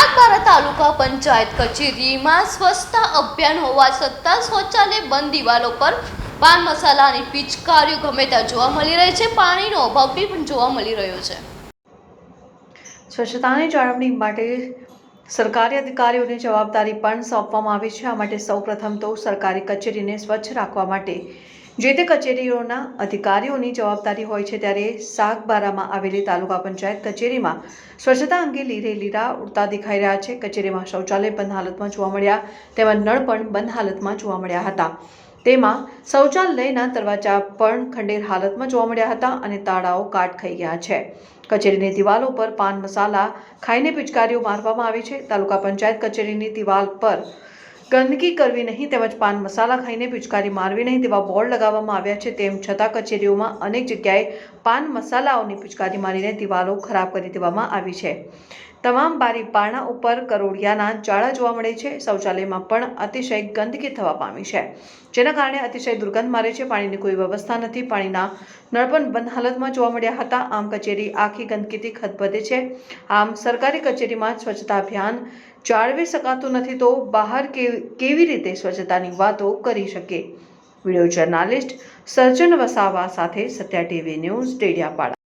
સાગબારા તાલુકા પંચાયત કચેરીમાં સ્વચ્છતા અભિયાન હોવા છતાં શૌચાલય બંધ દિવાલો પર પાન મસાલાની પિચકારીઓ ગમે ત્યાં જોવા મળી રહી છે. પાણીનો અભાવ પણ જોવા મળી રહ્યો છે. સ્વચ્છતાની જાળવણી માટે સરકારી અધિકારીઓને જવાબદારી પણ સોંપવામાં આવી છે. આ માટે સૌપ્રથમ તો સરકારી કચેરીને સ્વચ્છ રાખવા માટે જે તે કચેરીઓના અધિકારીઓની જવાબદારી હોય છે. ત્યારે સાગબારામાં આવેલી તાલુકા પંચાયત કચેરીમાં સ્વચ્છતા અંગે લીરે લીરા ઉડતા દેખાઈ રહ્યા છે. કચેરીમાં શૌચાલય બંધ હાલતમાં જોવા મળ્યા, તેમજ નળ પણ બંધ હાલતમાં જોવા મળ્યા હતા. તેમાં શૌચાલયના દરવાજા પણ ખંડેર હાલતમાં જોવા મળ્યા હતા અને તાળાઓ કાટ ખાઈ ગયા છે. કચેરીની દિવાલો પર પાન મસાલા ખાઈને પિચકારીઓ મારવામાં આવી છે. તાલુકા પંચાયત કચેરીની દિવાલ પર ગંદકી કરવી નહીં તેમજ પાન મસાલા ખાઈને પિચકારી મારવી નહીં તેવા બોર્ડ લગાવવામાં આવ્યા છે. તેમ છતાં કચેરીઓમાં અનેક જગ્યાએ પાન મસાલાઓની પિચકારી મારીને દિવાલો ખરાબ કરી દેવામાં આવી છે. તમામ બારી બારણા ઉપર કરોડિયાના જાળા જોવા મળે છે. શૌચાલયમાં પણ અતિશય ગંદકી થવા પામી છે, જેના કારણે અતિશય દુર્ગંધ મારે છે. પાણીની કોઈ વ્યવસ્થા નથી. પાણીના નળ પણ બંધ હાલતમાં જોવા મળ્યા હતા. આમ કચેરી આખી ગંદકીથી ખદબદે છે. આમ સરકારી કચેરીમાં સ્વચ્છતા અભિયાન જાળવી શકાતું નથી તો બહાર કેવી રીતે સ્વચ્છતાની વાતો કરી શકે. વિડીયો જર્નાલિસ્ટ સર્જન વસાવા સાથે સત્યા ટીવી ન્યૂઝ, ડેડિયાપાડા.